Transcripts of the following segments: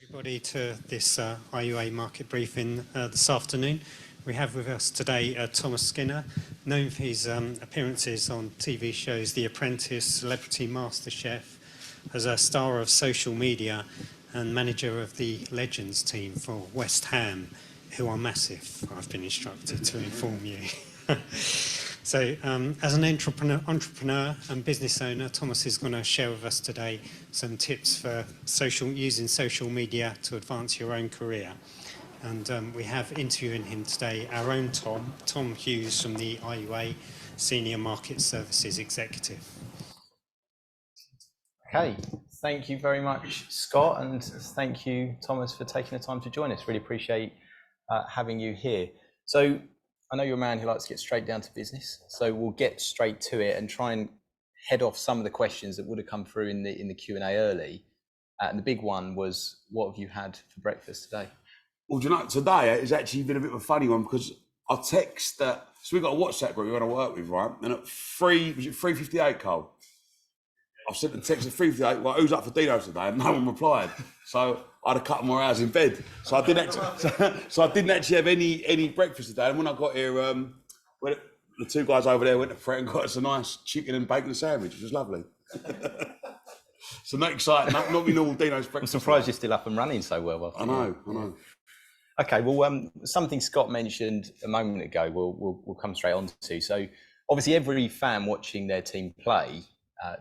Everybody to this IUA market briefing this afternoon. We have with us today Thomas Skinner, known for his appearances on TV shows The Apprentice, Celebrity Masterchef, as a star of social media and manager of the Legends team for West Ham, who are massive, I've been instructed to inform you. So, as an entrepreneur and business owner, Thomas is going to share with us today some tips for using social media to advance your own career. And we have interviewing him today our own Tom Hughes from the IUA, Senior Market Services Executive. Okay, thank you very much, Scott, and thank you, Thomas, for taking the time to join us. Really appreciate having you here. So I know you're a man who likes to get straight down to business, so we'll get straight to it and try and head off some of the questions that would have come through in the Q&A early. And the big one was, what have you had for breakfast today? Well, do you know, today it's actually been a bit of a funny one because I text that. So we've got a WhatsApp group we want to work with, right? And at 3:58, Cole? I've sent the text at 3:58. Well, who's up for Dino today? And no one replied. So I had a couple more hours in bed. So I didn't actually have any breakfast today. And when I got here, the two guys over there went to Pret and got us a nice chicken and bacon sandwich, which was lovely. So not exciting, not my normal Dino's breakfast. I'm surprised you're still up and running so well. I know. Okay, well, something Scott mentioned a moment ago, we'll come straight on to. So obviously every fan watching their team play,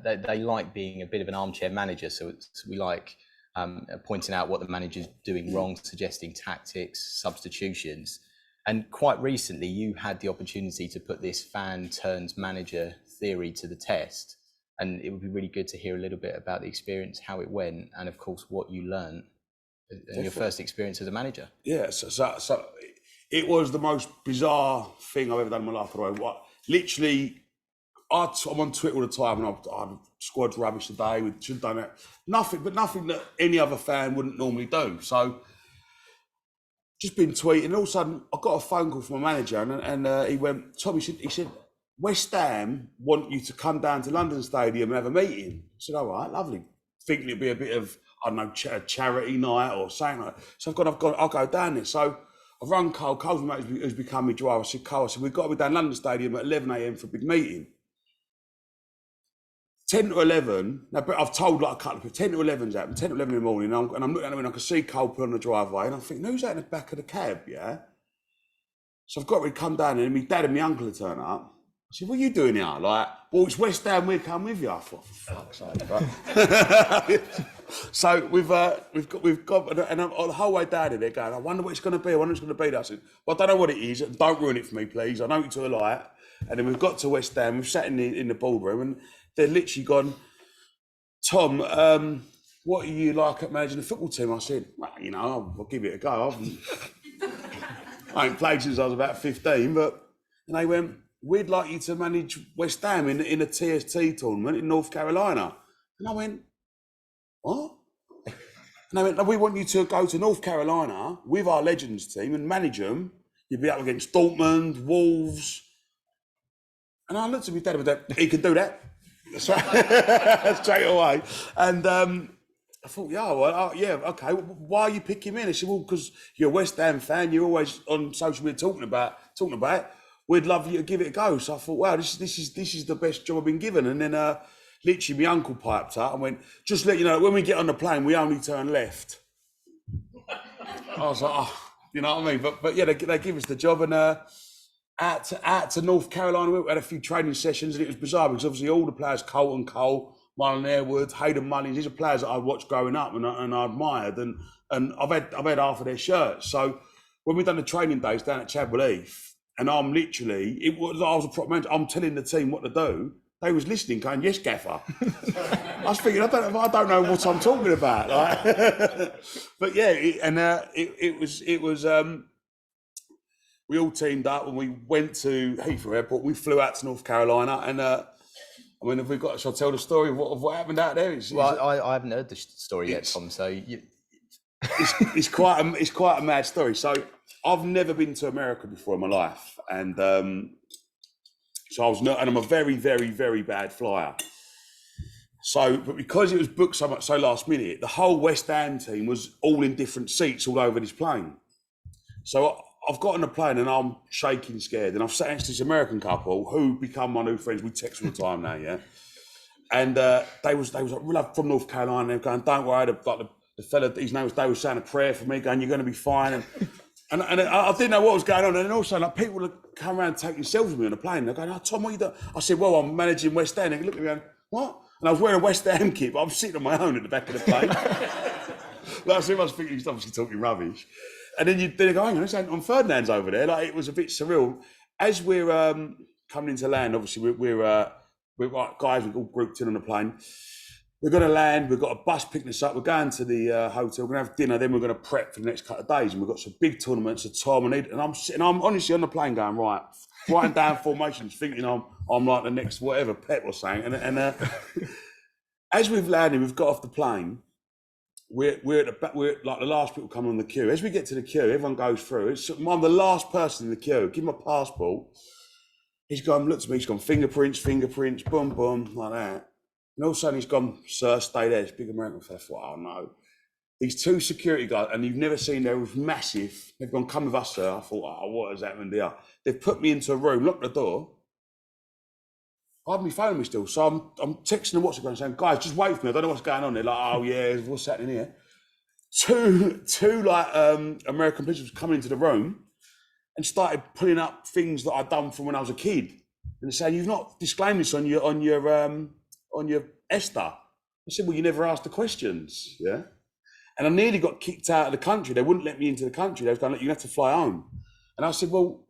they like being a bit of an armchair manager. So we like pointing out what the manager's doing wrong, suggesting tactics, substitutions. And quite recently, you had the opportunity to put this fan turns manager theory to the test. And it would be really good to hear a little bit about the experience, how it went, and of course, what you learned in your first experience as a manager. Yeah, so it was the most bizarre thing I've ever done in my life. Literally, I'm on Twitter all the time, and I've squad rubbish today. We should have done it. Nothing that any other fan wouldn't normally do. So, just been tweeting, and all of a sudden, I got a phone call from my manager, and he went, Tom, he said, West Ham want you to come down to London Stadium and have a meeting. I said, all right, lovely. Thinking it'd be a bit of, I don't know, charity night or something like that. So I'll go down there. So I've run Cole. Cole's my mate who's become my driver. I said, Cole, we've got to be down London Stadium at 11 a.m. for a big meeting. 10 to 11, now, but I've told like a couple of people, 10 to 11's happened, 10 to 11 in the morning, and I'm looking at him and I can see Cole put on the driveway, and I'm thinking, who's that in the back of the cab, yeah? So I've got to come down there, and my dad and my uncle have turned up. I said, what are you doing here? Like, well, it's West Ham, we'll come with you. I thought, for fuck's sake, right? So we've got, and the whole way down there, they're going, I wonder what it's going to be, I said, well, I don't know what it is, don't ruin it for me, please. I know it's to a light. And then we've got to West Ham, we've sat in the ballroom, and they're literally gone, Tom, what are you like at managing the football team? I said, well, you know, I'll give it a go. I ain't played since I was about 15, and they went, we'd like you to manage West Ham in a TST tournament in North Carolina. And I went, what? And they went, no, we want you to go to North Carolina with our Legends team and manage them. You'd be up against Dortmund, Wolves. And I looked at my dad and went, he could do that. Straight away. And I thought, yeah, okay, why are you picking me? And they said, well, because you're a West Ham fan, you're always on social media talking about it. We'd love you to give it a go. So I thought, wow, this is the best job I've been given. And then literally my uncle piped up and went, just let you know, when we get on the plane, we only turn left. I was like, oh, you know what I mean? But yeah, they give us the job, and out to North Carolina, we had a few training sessions, and it was bizarre because obviously all the players, Cole, Marlon Airwood, Hayden Mullins, these are players that I watched growing up and I admired, and I've had half of their shirts. So when we done the training days down at Chadwell Heath, and I'm literally, I was a prop manager, I'm telling the team what to do. They was listening, going, yes, gaffer. I was thinking, I don't know what I'm talking about. Like. But yeah, it was. We all teamed up and we went to Heathrow Airport. We flew out to North Carolina, and I mean, shall I tell the story of what happened out there? I haven't heard the story yet, Tom. So it's quite a mad story. So I've never been to America before in my life, and so I was not, and I'm a very, very, very bad flyer. So, but because it was booked so much so last minute, the whole West Ham team was all in different seats all over this plane. So I've got on the plane and I'm shaking, scared, and I've sat next to this American couple who become my new friends. We text all the time now, yeah. And they was like, "We love from North Carolina." They're going, "Don't worry." The fella, his name was Dave, was saying a prayer for me, going, "You're going to be fine." And I didn't know what was going on. And then also, like, people would come around taking selfies with me on the plane. They're going, "Oh, Tom, what are you doing?" I said, "Well, I'm managing West Ham." They look at me going, "What?" And I was wearing a West Ham kit, but I'm sitting on my own at the back of the plane. Like, so I was thinking he's obviously talking rubbish. And then they go, "Hang on, it's on Ferdinand's over there." Like, it was a bit surreal. As we're coming into land, obviously we're like, guys, we're all grouped in on the plane. We're going to land. We've got a bus picking us up. We're going to the hotel. We're going to have dinner. Then we're going to prep for the next couple of days. And we've got some big tournaments at Tom and I'm sitting. I'm honestly on the plane going, right, writing down formations, thinking I'm like the next whatever Pep was saying. And as we've landed, we've got off the plane. We're like the last people coming on the queue. As we get to the queue, everyone goes through. I'm the last person in the queue. Give him my passport. He's gone, looked at me. He's gone, fingerprints, boom, boom, like that. And all of a sudden he's gone, "Sir, stay there." This big American fella. I thought, "Oh no." These two security guards, and you've never seen, they were massive. They've gone, "Come with us, sir." I thought, "Oh, what has happened here?" They've put me into a room, locked the door. I have my phone with me still. So I'm texting them, what's it going, saying, "Guys, just wait for me. I don't know what's going on." They're like, "Oh yeah, what's happening here?" Two like American police coming into the room and started pulling up things that I'd done from when I was a kid. And they're saying, "You've not disclaimed this on your Esther." I said, "Well, you never asked the questions." Yeah. And I nearly got kicked out of the country. They wouldn't let me into the country. They was going, "Look, you have to fly home." And I said, "Well,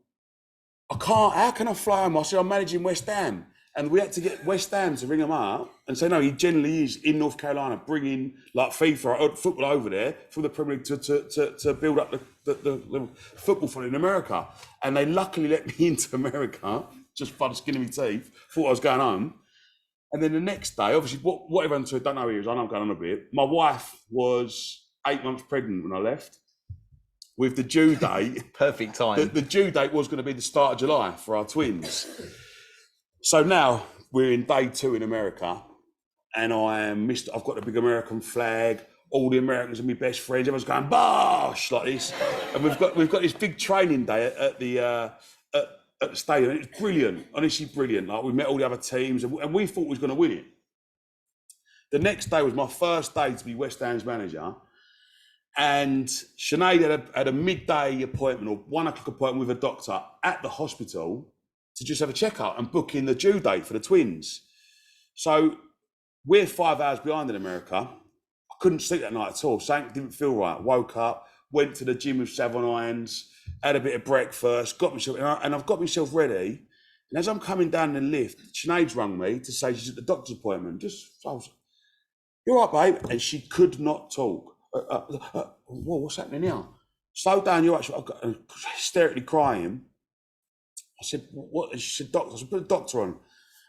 I can't. How can I fly home?" I said, "I'm managing West Ham." And we had to get West Ham to ring him up and say, "No, he generally is in North Carolina, bringing like FIFA football over there for the Premier League to build up the football fund in America." And they luckily let me into America, just by the skin of my teeth, thought I was going home. And then the next day, obviously, what everyone said, don't know who he is, I know I'm going on a bit. My wife was 8 months pregnant when I left. With the due date. Perfect time. The due date was going to be the start of July for our twins. So now we're in day 2 in America, and I've got the big American flag. All the Americans are my best friends. Everyone's going bosh like this, and we've got this big training day at the stadium. And it's brilliant, honestly brilliant. Like, we met all the other teams, and we thought we was going to win it. The next day was my first day to be West Ham's manager, and Sinead had a midday appointment or 1 o'clock appointment with a doctor at the hospital to just have a checkup and book in the due date for the twins. So we're 5 hours behind in America. I couldn't sleep that night at all. Something didn't feel right. Woke up, went to the gym with 7 irons, had a bit of breakfast, got myself, and I've got myself ready. And as I'm coming down the lift, Sinead's rung me to say she's at the doctor's appointment. "You all right, babe?" And she could not talk. What's happening now? "Slow down, you're right." I've got hysterically crying. I said, "What?" She said, "Doctor." I said, "Put the doctor on." And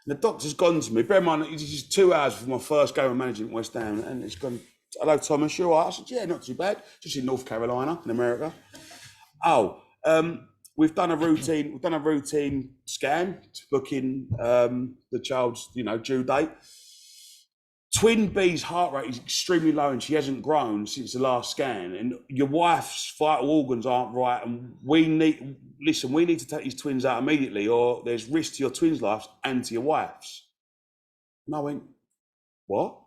the doctor's gone to me. Bear in mind, this is 2 hours before my first game of managing at West Ham. And it's gone, "Hello, Thomas, you all right?" I said, "Yeah, not too bad. Just in North Carolina, in America." "Oh, we've done a routine scan to book in the child's, due date. Twin B's heart rate is extremely low and she hasn't grown since the last scan. And your wife's vital organs aren't right. And we need to take these twins out immediately, or there's risk to your twins' lives and to your wife's." And I went, "What?"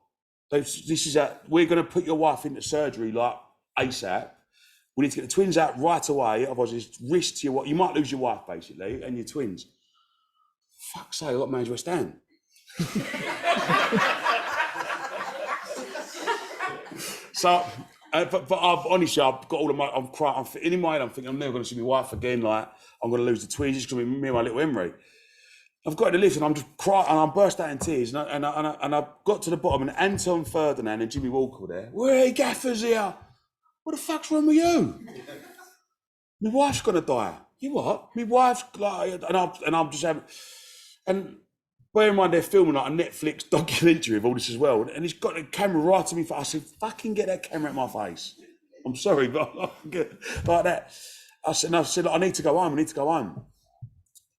We're going to put your wife into surgery like ASAP. We need to get the twins out right away. Otherwise, there's risk to you might lose your wife, basically, and your twins. Fuck's sake, I've got to manage West Ham. So, but I've got all of I'm crying. In my head, I'm thinking I'm never going to see my wife again. Like, I'm going to lose the twins. It's going to be me and my little Emery. I've got to lift and I'm just crying and I'm burst out in tears. And I got to the bottom, and Anton Ferdinand and Jimmy Walker were there. "Hey, Gaffer's here. What the fuck's wrong with you? My wife's going to die." "You what?" "My wife's like," and I'm just having, and bear in mind, they're filming like a Netflix documentary of all this as well. And he's got the camera right to me. I said, "Fucking get that camera at my face. I'm sorry, but like that." I said, "I need to go home. I need to go home."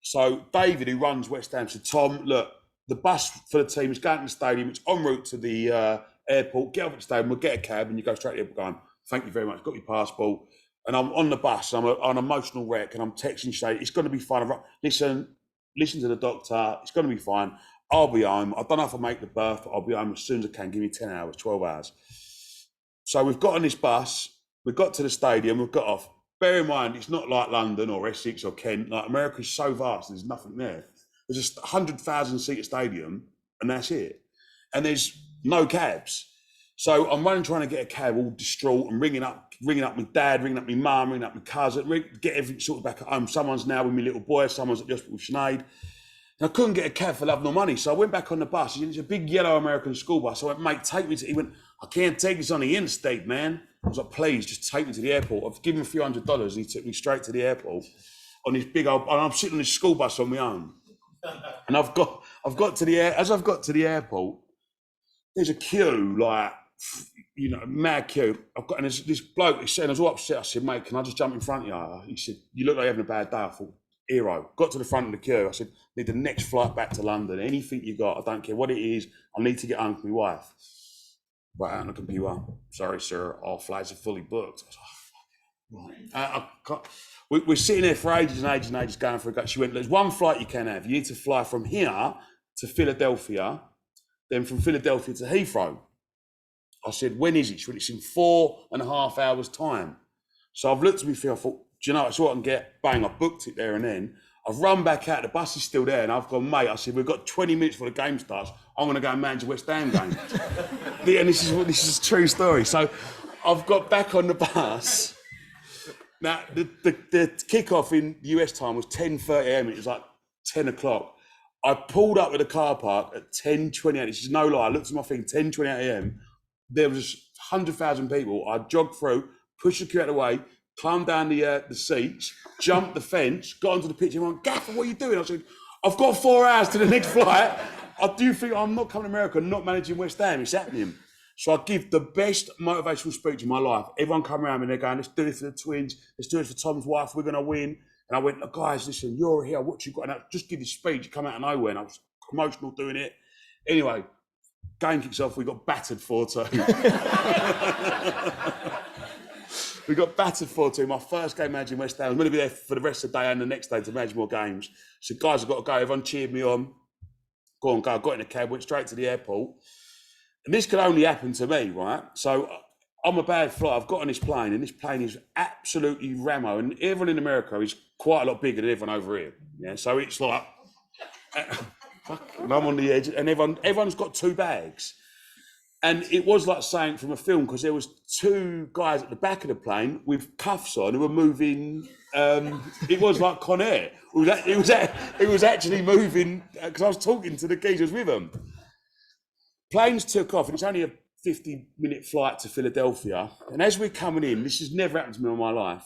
So David, who runs West Ham, said, "Tom, look, the bus for the team is going to the stadium. It's en route to the airport. Get off at the stadium, we'll get a cab, and you go straight to the airport going, thank you very much, got your passport. And I'm on the bus, I'm an emotional wreck, and I'm texting saying, it's going to be fine. Listen to the doctor, it's going to be fine. I'll be home. I don't know if I'll make the berth, but I'll be home as soon as I can. Give me 10 hours, 12 hours. So we've got on this bus, we've got to the stadium, we've got off. Bear in mind, it's not like London or Essex or Kent. Like, America's so vast, there's nothing there. There's just 100,000 seat stadium, and that's it. And there's no cabs. So I'm running, trying to get a cab, all distraught, and ringing up my dad, ringing up my mum, ringing up my cousin, get everything sorted back at home. Someone's now with my little boy, someone's at the hospital with Sinead. And I couldn't get a cab for love nor money. So I went back on the bus. It's a big yellow American school bus. I went, mate, take me to, he went, I can't take this on the interstate, man. I was like, please, just take me to the airport. I've given him a few $100s, and he took me straight to the airport on this big old, and I'm sitting on this school bus on my own. And I've got to the airport, there's a queue, like, you know, mad queue. And there's this bloke, he said, I was all upset. I said, mate, can I just jump in front of you? He said, you look like you're having a bad day. I thought, hero. Got to the front of the queue. I said, need the next flight back to London. Anything you got, I don't care what it is. I need to get home with my wife. Right out on the computer. Sorry, sir, all flights are fully booked. I was like, right. We're sitting there for ages and ages and ages going for a go. She went, there's one flight you can have. You need to fly from here to Philadelphia, then from Philadelphia to Heathrow. I said, when is it? She went, it's in 4.5 hours time. So I've looked at my thing, I thought, do you know, it's what I can get. Bang, I booked it there and then. I've run back out, the bus is still there, and I've gone, mate, I said, we've got 20 minutes before the game starts. I'm going to go and manage the West Ham game. And this is a true story. So I've got back on the bus. Now, the kickoff in US time was 10:30 a.m. It was like 10 o'clock. I pulled up at the car park at 10:28. This is no lie. I looked at my thing, 10:28 a.m. There was 100,000 people. I jogged through, pushed the queue out of the way, climbed down the seats, jumped the fence, got onto the pitch, and went, Gaffer, what are you doing? I said, I've got 4 hours to the next flight. I do think I'm not coming to America, not managing West Ham. It's happening. So I give the best motivational speech of my life. Everyone come around me and they're going, let's do this for the Twins. Let's do this for Tom's wife. We're going to win. And I went, look, guys, listen, you're here. What you got? And I just give this speech. You come out of nowhere. And I was emotional doing it. Anyway, game kicks off. We got battered 4-2. We got battered 4-2. My first game managing West Ham. I was going to be there for the rest of the day and the next day to manage more games. So guys, I've got to go. Everyone cheered me on. Go on, go. I got in a cab, went straight to the airport. And this could only happen to me, right? So I'm a bad flight. I've got on this plane, and this plane is absolutely ramo. And everyone in America is quite a lot bigger than everyone over here. Yeah, so it's like, and I'm on the edge, and everyone's got two bags. And it was like saying from a film, because there was two guys at the back of the plane with cuffs on who were moving. It was like Con Air. It was actually moving, because I was talking to the geezers with them. Planes took off, and it's only a 50-minute flight to Philadelphia. And as we're coming in, this has never happened to me in my life.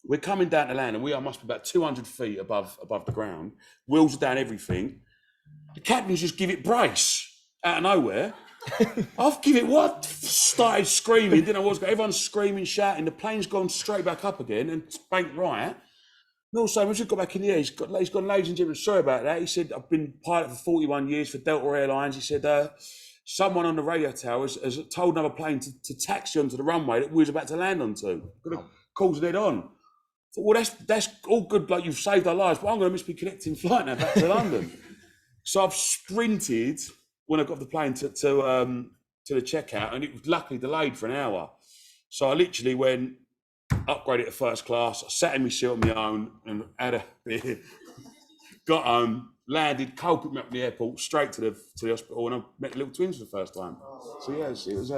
We're coming down to land, and we must be about 200 feet above the ground. Wheels are down, everything. The captains just give it brace out of nowhere. I've give it what? Started screaming, didn't know what was going on. Everyone's screaming, shouting. The plane's gone straight back up again and banked right. And also, we just got back in the air. He's gone, ladies and gentlemen, sorry about that. He said, I've been pilot for 41 years for Delta Airlines. He said, someone on the radio tower has told another plane to taxi onto the runway that we was about to land onto. Calls it head on. Thought, well, that's all good, like you've saved our lives, but I'm going to miss my connecting flight now back to London. So I've sprinted when I got off the plane to the checkout, and it was luckily delayed for an hour. So I literally went, upgraded to first class, I sat in my seat on my own and had a beer, got home, landed, Cole picked me up at the airport, straight to the hospital, and I met the little twins for the first time. So yeah, it was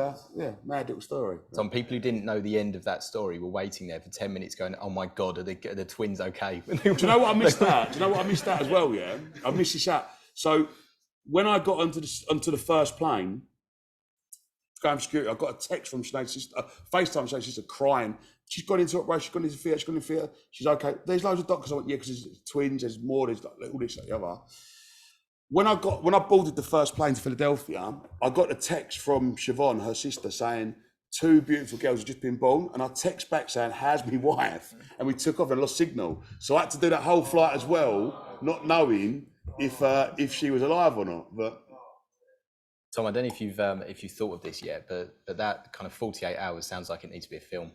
mad little story. Some people who didn't know the end of that story were waiting there for 10 minutes going, oh my God, are the twins okay? Do you know what I missed out? Do you know what I missed out as well, yeah? I missed this out. So when I got onto the first plane, going for security, I got a text from Sinead's sister, FaceTime Sinead's sister crying. She's gone into operation, she's gone into theatre, she's okay. There's loads of doctors. I went, yeah, because there's twins, there's more, there's like all this, like the other. When I boarded the first plane to Philadelphia, I got a text from Siobhan, her sister, saying, 2 beautiful girls have just been born. And I text back saying, how's my wife? And we took off and lost signal. So I had to do that whole flight as well, not knowing if she was alive or not. But Tom, I don't know if you've thought of this yet, but that kind of 48 hours sounds like it needs to be a film.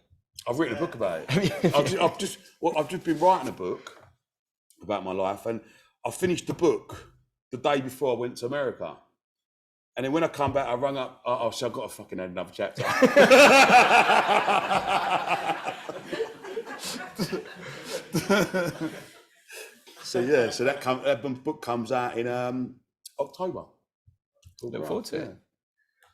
I've written a book about it. I've just been writing a book about my life, and I finished the book the day before I went to America. And then when I come back, I rung up. So I've got to fucking add another chapter. So that book comes out in October. Look forward to it.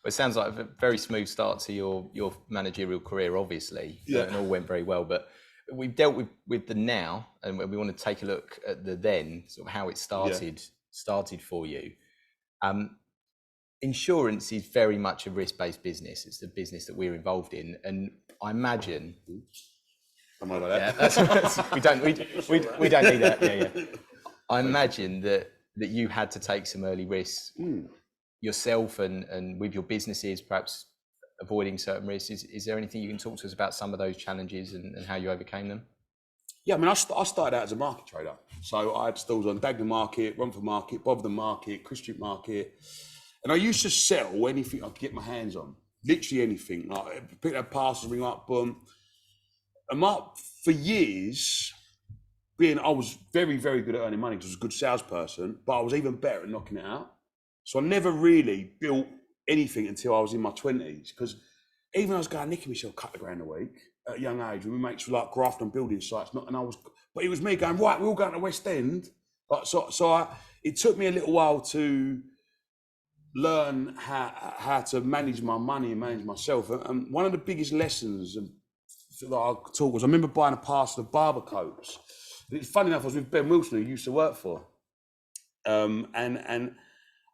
Well, it sounds like a very smooth start to your managerial career, obviously, and all went very well. But we've dealt with the now, and we want to take a look at the then, sort of how it started for you. Insurance is very much a risk-based business. It's the business that we're involved in, and I imagine. Am I like that? Yeah, we don't need that. Yeah. I imagine that you had to take some early risks yourself, and with your businesses, perhaps avoiding certain risks. Is there anything you can talk to us about some of those challenges and how you overcame them? Yeah, I mean, I started out as a market trader. So I had stalls on Dagenham Market, Romford Market, Bovden Market, Christian Market. And I used to sell anything I could get my hands on. Literally anything. Like, pick up parcels, ring up, boom. And for years, I was very, very good at earning money because I was a good salesperson, but I was even better at knocking it out. So I never really built anything until I was in my 20s. Because even I was going nicking myself a couple of grand a week at a young age, when we mates were like grafting on building sites, but it was me going, right, we're all going to West End. It took me a little while to learn how to manage my money and manage myself. And one of the biggest lessons that I taught was I remember buying a parcel of barber coats. It's funny enough, I was with Ben Wilson, who I used to work for. And I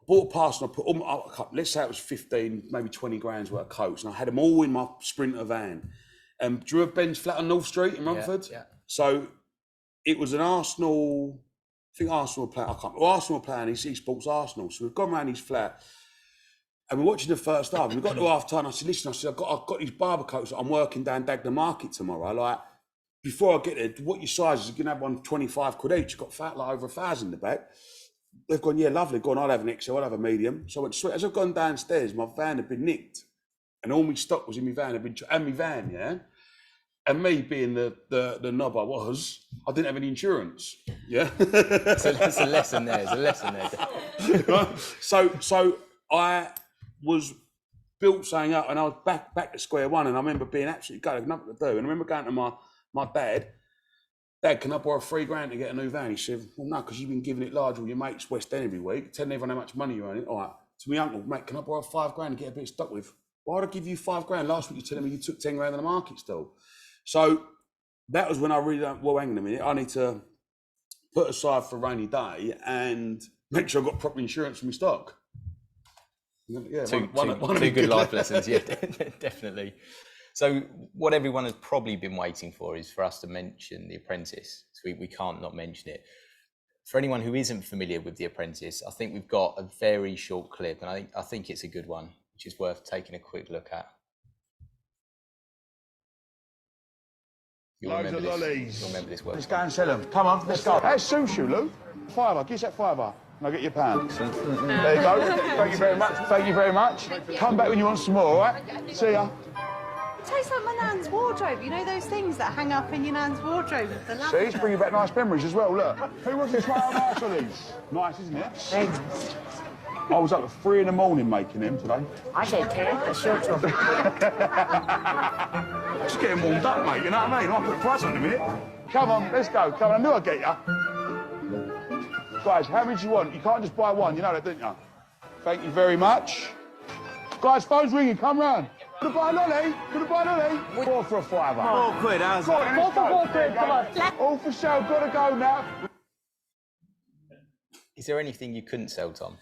bought a parcel and I put all my, let's say it was 15, maybe 20 grand's worth of coats. And I had them all in my Sprinter van. Do you remember Ben's flat on North Street in Romford? Yeah. So it was an Arsenal player, Arsenal player, and he supports Arsenal. So we've gone around his flat and we're watching the first half. And we got to half time. I said, listen, I've got these barber coats that I'm working down Dagenham Market tomorrow. Like, before I get there, what your size is? You can have one 25 quid each. You've got fat, like over 1,000 in the back. They've gone, yeah, lovely. Go on, I'll have an XL, I'll have a medium. So I went straight. As I've gone downstairs, my van had been nicked. And all my stock was in my van, yeah? And me being the knob I was, I didn't have any insurance, yeah? So that's a lesson there, So I was built something up and I was back to square one, and I remember being absolutely gutted, nothing to do. And I remember going to my dad, can I borrow £3 to get a new van? He said, well, no, because you've been giving it large with your mates West End every week, telling everyone how much money you're earning. All right, to my uncle, mate, can I borrow £5 to get a bit of stock with? Why would I give you £5? Last week you're telling me you took 10 grand in the market still. So that was when I really went, well, hang on a minute, I need to put aside for a rainy day and make sure I've got proper insurance for my stock. Yeah, two good life lessons, yeah, definitely. So what everyone has probably been waiting for is for us to mention The Apprentice. So we can't not mention it. For anyone who isn't familiar with The Apprentice, I think we've got a very short clip, and I think it's a good one, which is worth taking a quick look at. Loads of lollies. You'll remember this word. Let's go and sell them. Come on, let's go. That suits you, Lou. £5, give us that £5 and I'll get your pound. There you go. Thank you very much. Thank you very much. Come back when you want some more, all right? See ya. It tastes like my nan's wardrobe. You know those things that hang up in your nan's wardrobe with the lavender? See, it's bringing back nice memories as well, look. Who wants to try our nice lollies? Nice, isn't it? Very nice. I was up at 3 in the morning making them today. I did too. That's your job. Just getting warmed up, mate, you know what I mean? I'll put a price on it in a minute. Come on, let's go. Come on, I knew I'd get you. Guys, how many do you want? You can't just buy one, you know that, don't you? Thank you very much. Guys, phone's ringing, come round. Could I buy a lolly? Could I buy a lolly? 4 for a £5. 4 quid, how's that? 4 for 4 quid, come on. All for sale, gotta go now. Is there anything you couldn't sell, Tom?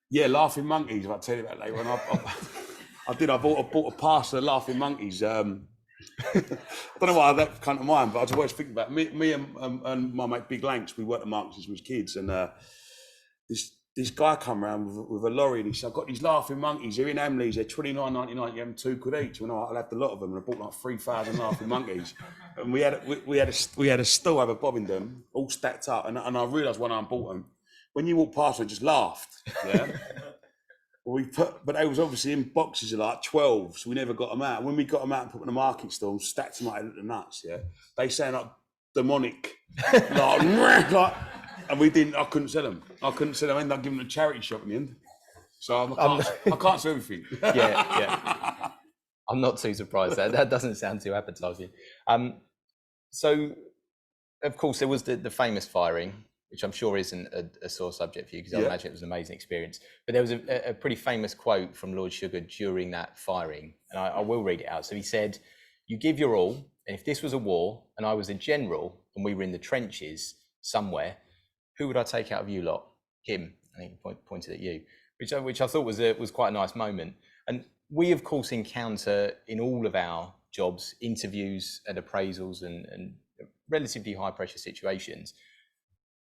Yeah, Laughing Monkeys, I'll tell you about later on. I bought a parcel of Laughing Monkeys. I don't know why that come to mind, but I was always thinking about me and my mate Big Lanks. We worked at Marks since we was kids, and this guy come around with a lorry, and he said, "I've got these Laughing Monkeys. They're in Hamleys. They're £29.99. You have them 2 quid each." And I'll have the lot of them, and I bought like 3,000 Laughing Monkeys. And we had a store over Bobbingdon, all stacked up, and I realised when I bought them. when you walk past, I just laughed. Yeah. But they was obviously in boxes of like 12, so we never got them out. When we got them out and put them in the market store and stacked them out at the nuts, yeah, they sound like demonic, like, and we didn't. I couldn't sell them. I ended up giving them a charity shop in the end. So I can't sell everything. Yeah. I'm not too surprised. That doesn't sound too appetizing. So, of course, there was the famous firing, which I'm sure isn't a sore subject for you, because I imagine it was an amazing experience. But there was a pretty famous quote from Lord Sugar during that firing, and I will read it out. So he said, "You give your all, and if this was a war, and I was a general, and we were in the trenches somewhere, who would I take out of you lot?" Him. I think he pointed at you, which I thought was quite a nice moment. And we, of course, encounter in all of our jobs, interviews and appraisals and relatively high pressure situations.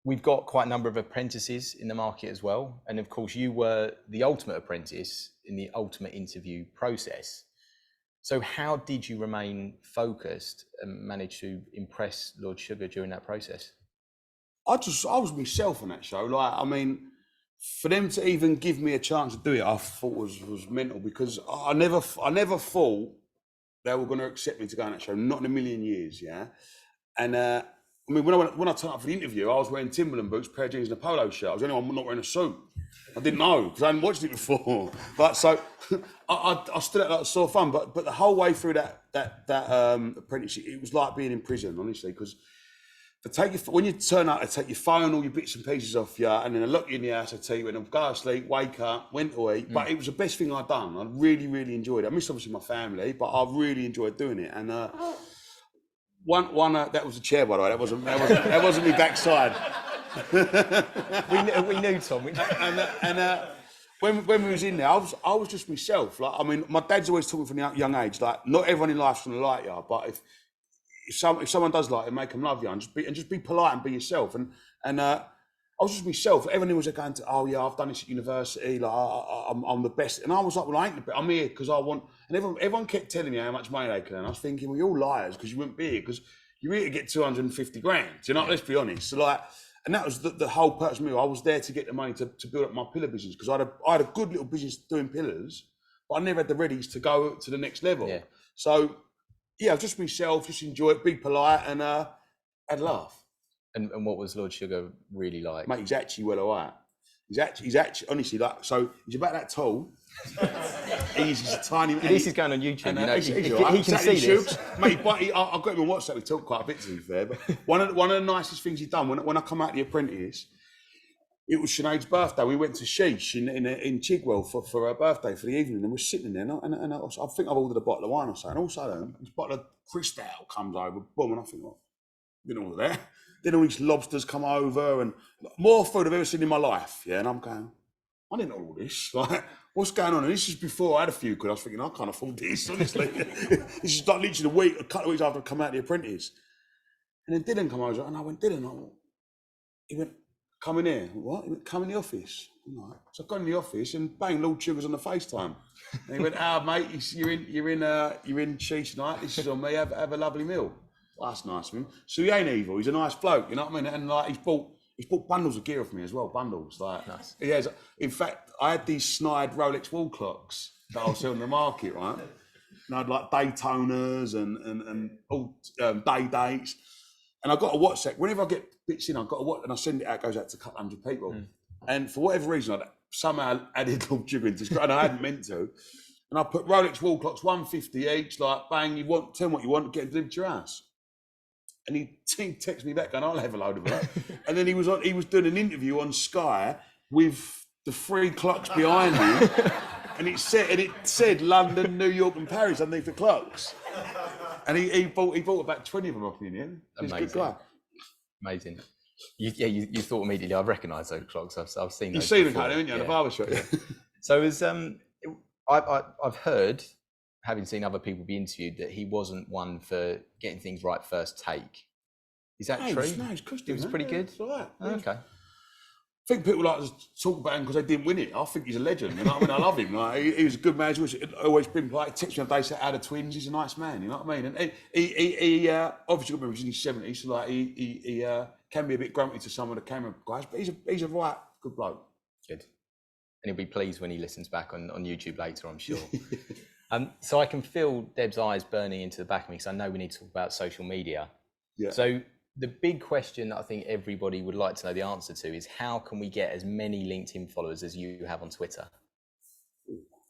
We've got quite a number of apprentices in the market as well. And of course, you were the ultimate apprentice in the ultimate interview process. So how did you remain focused and manage to impress Lord Sugar during that process? I was myself on that show. Like, I mean, for them to even give me a chance to do it, I thought was mental, because I never thought they were going to accept me to go on that show. Not in a million years, yeah. And I mean, when I turned up for the interview, I was wearing Timberland boots, pair of jeans, and a polo shirt. I was the only one not wearing a suit. I didn't know, because I hadn't watched it before. But so I stood out like a sore thumb. But the whole way through that apprenticeship, it was like being in prison, honestly, because when you turn up, they take your phone, all your bits and pieces off you, and then they lock you in the house. They tell you when to go to sleep, wake up, when to eat. But it was the best thing I'd done. I really, really enjoyed it. I missed obviously my family, but I really enjoyed doing it. And one that was a chair, by the way. That wasn't my backside. we knew, Tom. When we was in there, I was just myself. Like, I mean, my dad's always taught me from a young age, like, not everyone in life's gonna like you, but if someone does like it, make them love you, and just be polite and be yourself. And I was just myself. Everyone was going to, oh yeah, I've done this at university, like I'm the best. And I was like, well, I ain't the best. I'm here because I want. And everyone kept telling me how much money they can earn. I was thinking, well, you're all liars, because you wouldn't be here, because you're here to get 250 grand. You know, let's be honest. So like, and that was the whole purpose of me. I was there to get the money to build up my pillar business, because I had a good little business doing pillars, but I never had the readies to go to the next level. Yeah. So yeah, just myself, just enjoy it, be polite, and had a laugh. And what was Lord Sugar really like? Mate, he's actually well alright. He's actually honestly, like, so he's about that tall. he's a tiny. This is going on YouTube. And, you know, he can see this. Mate, I've got him on WhatsApp. We talked quite a bit, to be fair. But one of the nicest things he's done when I come out of the Apprentice, it was Sinead's birthday. We went to Sheesh in Chigwell for her birthday for the evening, and we're sitting there, and I think I've ordered a bottle of wine or something. Also, this bottle of Cristal comes over, boom, and I think, well, didn't order that. Then all these lobsters come over, and more food I've ever seen in my life. Yeah, and I'm going, I didn't know all this. Like, what's going on? And this is before I had a few, because I was thinking, I can't afford this, honestly. This is like literally a couple of weeks after I come out of the Apprentice. And then Dylan come over, and I went, Dylan, he went, come in here. What? He went, come in the office. Right. So I got in the office, and bang, Lord Sugar's on the FaceTime. And he went, mate, you're in Cheese tonight. This is on me. Have a lovely meal. Well, that's nice of him. So he ain't evil. He's a nice bloke, you know what I mean? And like, he's bought bundles of gear off me as well. Bundles, like, nice. He has. In fact, I had these snide Rolex wall clocks that I was selling on the market, right? And I'd like Daytonas and all day dates. And I got a WhatsApp. Whenever I get bits in, I got a WhatsApp, and I send it out. It goes out to a couple hundred people. And for whatever reason, I somehow added Lord Sugar into this, and I hadn't meant to. And I put Rolex wall clocks, 150 each. Like, bang, tell me what you want, get them delivered to your house. And he texted me back, going, I'll have a load of it. And then he was doing an interview on Sky with the 3 clocks behind him, and it said London, New York, and Paris underneath the clocks. And he bought about 20 of them off me in the end. He's a good guy. Amazing. You thought immediately, I've recognised those clocks. I've seen those. You've seen them, haven't you, in the barber shop? Yeah. So as I've heard, having seen other people be interviewed, that he wasn't one for getting things right first take. Is that true? No, he's custom. He was pretty good. It's all right. Okay. I think people like to talk about him because they didn't win it. I think he's a legend. You know what I mean? I love him. Like, he was a good man. He's always been like, text me on day, said, "How the twins?" He's a nice man. You know what I mean? And he obviously got me, he's in his 70s, so like he can be a bit grumpy to some of the camera guys, but he's a right Good bloke. Good. And he'll be pleased when he listens back on YouTube later, I'm sure. So I can feel Deb's eyes burning into the back of me because I know we need to talk about social media. Yeah. So the big question that I think everybody would like to know the answer to is how can we get as many LinkedIn followers as you have on Twitter?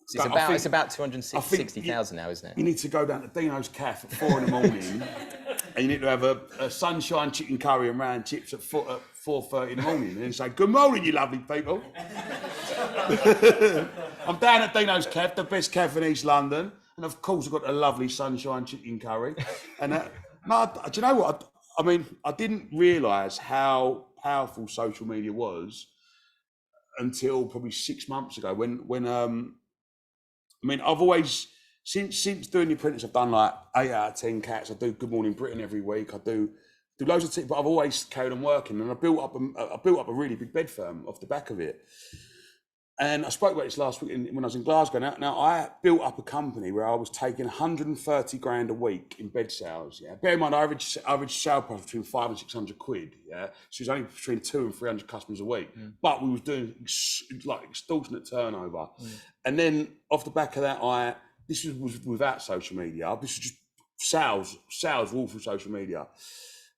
So it's about 260,000 now, isn't it? You need to go down to Dino's Cafe at 4 in the morning and you need to have a sunshine chicken curry and round chips at 4:30 in the morning and then say, good morning, you lovely people. I'm down at Dino's Cafe, the best cafe in East London. And of course, I've got a lovely sunshine chicken curry. And do you know what? I mean, I didn't realise how powerful social media was until probably 6 months ago when I mean, I've always, since doing The Apprentice, I've done like 8 out of 10 cats. I do Good Morning Britain every week. I do loads of things, but I've always carried on working. And I built up a really big bed firm off the back of it. And I spoke about this last week when I was in Glasgow. Now I built up a company where I was taking 130 grand a week in bed sales. Yeah, bear in mind, average sale price between 500 and 600 quid. Yeah, so it was only between 200 and 300 customers a week. But we was doing like extortionate turnover. And then off the back of that, this was without social media. This was just sales all through social media.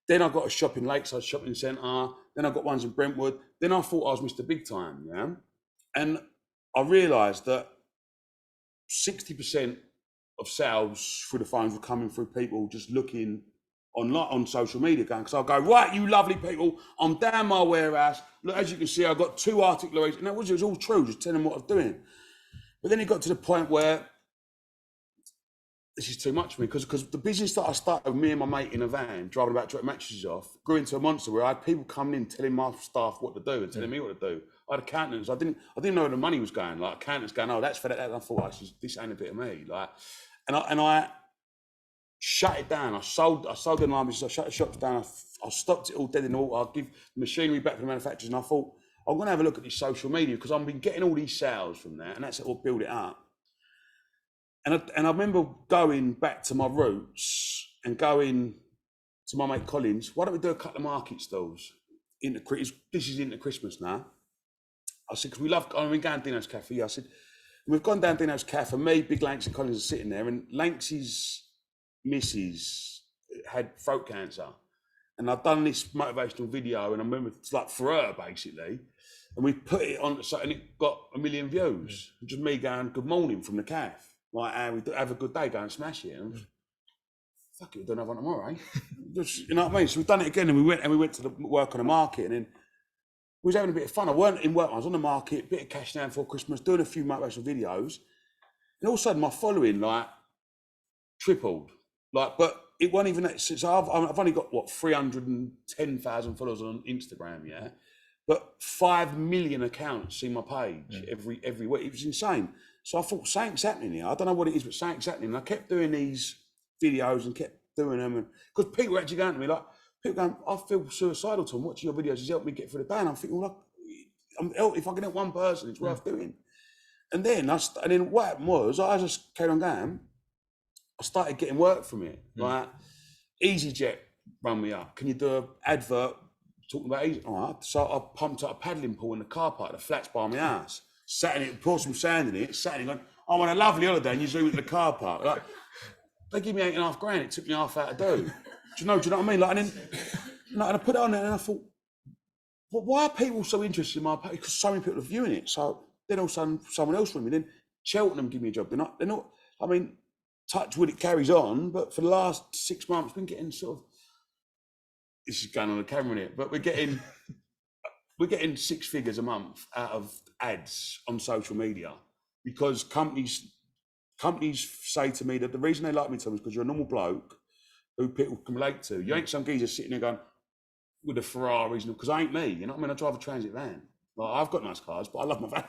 Then I got a shop in Lakeside Shopping Centre. Then I got ones in Brentwood. Then I thought I was Mr. Big Time. Yeah. And I realised that 60% of sales through the phones were coming through people just looking on social media going, because I'll go, right, you lovely people, I'm down my warehouse. Look, as you can see, I've got 2 Arctic lorries. And it was all true, just telling them what I was doing. But then it got to the point where this is too much for me, because the business that I started with me and my mate in a van, driving about 20 mattresses off, grew into a monster where I had people coming in telling my staff what to do and telling me what to do. I had accountants. I didn't know where the money was going. Like accountants going, oh, that's for that. And I thought, this ain't a bit of me. Like, and I shut it down. I sold the line business. I shut the shops down. I stopped it all dead in the water. I give the machinery back to the manufacturers. And I thought, I'm going to have a look at this social media because I've been getting all these sales from that, and that's what will build it up. And I remember going back to my roots and going to my mate Collins, why don't we do a couple of market stalls? This is into Christmas now. I said, because I've been going to Dino's Cafe. I said, we've gone down Dino's Cafe. Me, Big Lanks and Collins are sitting there, and Lanks's missus had throat cancer. And I've done this motivational video, and I remember it's like for her, basically. And we put it on, and it got 1 million views. Just me going, good morning from the cafe. Like, have a good day, go and smash it. And fuck it, we'll do another one tomorrow, eh? Just, you know what I mean? So we've done it again, and we went to the work on the market, and then we was having a bit of fun. I weren't in work, I was on the market, bit of cash down for Christmas, doing a few motivational videos. And all of a sudden, my following, like, tripled. Like, but it wasn't even that, since I've only got, 310,000 followers on Instagram, yeah? But 5 million accounts see my page every week. It was insane. So I thought, something's happening here. I don't know what it is, but something's happening. And I kept doing these videos and kept doing them. Because people were actually going to me, like, people going, I feel suicidal to them. Watching your videos has helped me get through the day. And I'm thinking, well, if I can help one person, it's worth doing. And then what happened was, I just carried on going. I started getting work from it. Like, EasyJet rang me up. Can you do an advert talking about Easy? All right. So I pumped up a paddling pool in the car park, the flats by my house. Sat in it, poured some sand in it, sat in it, going, I want a lovely holiday, and you zoom into the car park. Like, they give me 8.5 grand, it took me half hour to do. Do you know what I mean? Like, and then, and I put it on there, and I thought, well, why are people so interested in my page? Because so many people are viewing it. So then all of a sudden, someone else from me, then Cheltenham give me a job. They're not, I mean, touch wood, it carries on, but for the last 6 months, we've been getting sort of, this is going on the camera in it, but we're getting 6 figures a month out of ads on social media, because companies say to me that the reason they like me, Tom, is because you're a normal bloke who people can relate to. You ain't some geezer sitting there going with a Ferraris, because I ain't me. You know what I mean? I drive a transit van. Like, I've got nice cars, but I love my van.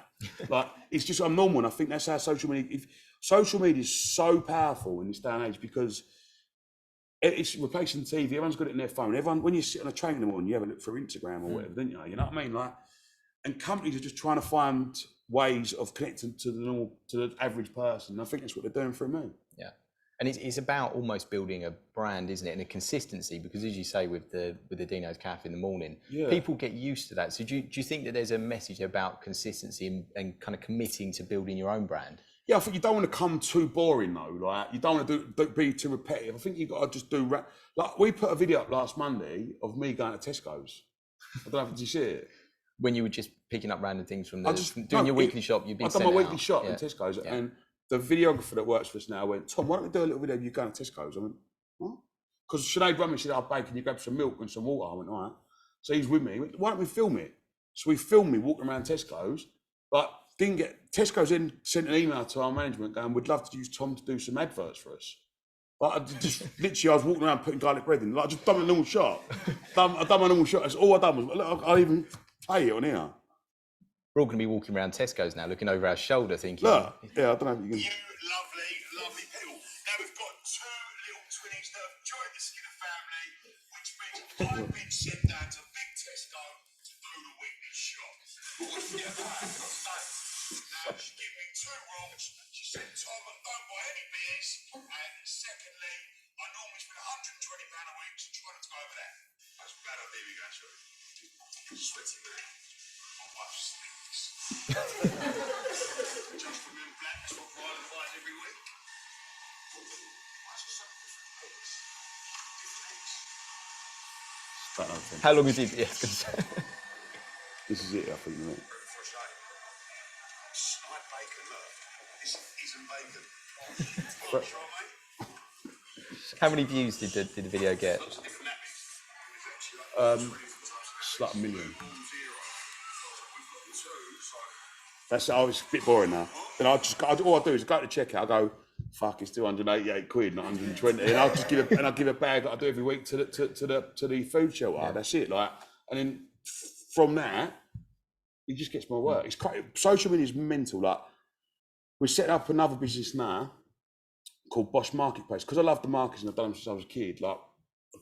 Like, it's just, I'm normal, and I think that's how social media. Social media is so powerful in this day and age, because it's replacing TV. Everyone's got it in their phone. Everyone, when you sit on a train in the morning, you have a look through Instagram or whatever, don't you? You know what I mean? Like, and companies are just trying to find ways of connecting to the average person. And I think that's what they're doing for me. Yeah. And it's about almost building a brand, isn't it, and a consistency, because as you say with the Dino's Cafe in the morning, people get used to that. So do you think that there's a message about consistency and kind of committing to building your own brand? Yeah, I think you don't want to come too boring though. Like you don't want to be too repetitive. I think you got to just do like we put a video up last Monday of me going to Tesco's. I don't know if you see it. When you were just picking up random things from doing your weekly shop, you'd be. I've done my weekly shop in Tesco's, and the videographer that works for us now went, Tom, why don't we do a little video of you going to Tesco's? I went, what? Because Sinead rang me, she said, "Oh, babe, can you grab some milk and some water?" I went, all right. So he's with me. He went, why don't we film it? So we filmed me walking around Tesco's, but didn't get Tesco's. Then sent an email to our management going, "We'd love to use Tom to do some adverts for us." Like I just literally, I was walking around putting garlic bread in. Like I just done a normal shot. I done my normal shot. That's all I done was. Look, I'll even play it on here. We're all going to be walking around Tesco's now, looking over our shoulder, thinking. Look, yeah, I don't know if you can. You lovely people. Now we've got two little twinnies that have joined the Skinner family, which means I've been sent down to Big Tesco to do the weekly shop. But what did you get back? Now she gave me 2 rules. She said, Tom, don't buy any beers. And secondly, I normally spend £120 a week, so try not to go over that. That's bad idea, we go, sorry. Sweaty man. My wife stinks. Just from in black, that's what Ryland buys every week. Why is it so different? Different eggs. How long is it? Yeah, This is it, I think, isn't it? Snipe bacon, look. This isn't bacon. Well, try, mate. How many views did the video get? Lots of different nappies. It's like 1 million. That's oh, it's a bit boring now. Then all I do is go to checkout. I go, fuck, it's 288 quid, not 120, and I'll just give a bag that I do every week to the food shelter. Yeah. That's it, like, and then from that, it just gets more work. It's quite, social media is mental. Like, we're setting up another business now called Bosch Marketplace because I love the markets and I've done them since I was a kid. Like,